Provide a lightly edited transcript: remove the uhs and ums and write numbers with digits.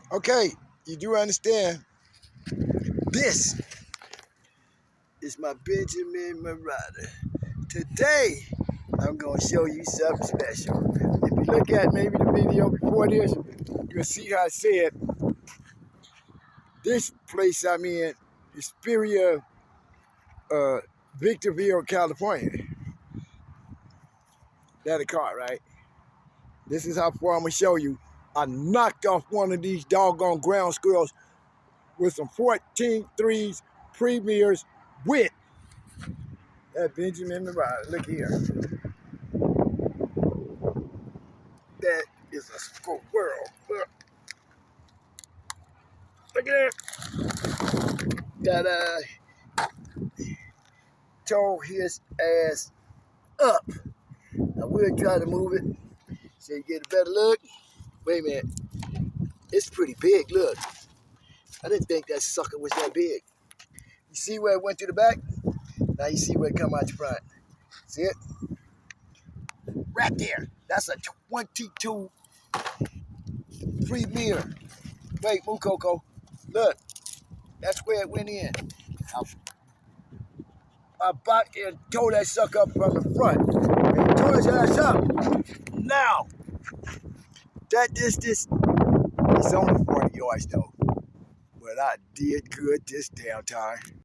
Okay, you do understand. This is my Benjamin Marauder. Today, I'm going to show you something special. If you look at maybe the video before this, you'll see how I said this place I'm in is Superior, Victorville, California. That's a car, right? This is how far I'm going to show you. I knocked off one of these doggone ground squirrels with some 14 threes premiers with that Benjamin Marauder. Look here. That is a squirrel. Look at that. That tore his ass up. I will try to move it so you get a better look. Wait a minute. It's pretty big, look. I didn't think that sucker was that big. You see where it went to the back? Now you see where it come out the front. See it? Right there. That's a 22 premier. Wait, move, Coco. Look. That's where it went in. I about and tore that sucker up from the front. And tore his ass up. Now, that distance is only 40 yards though. But I did good this damn time.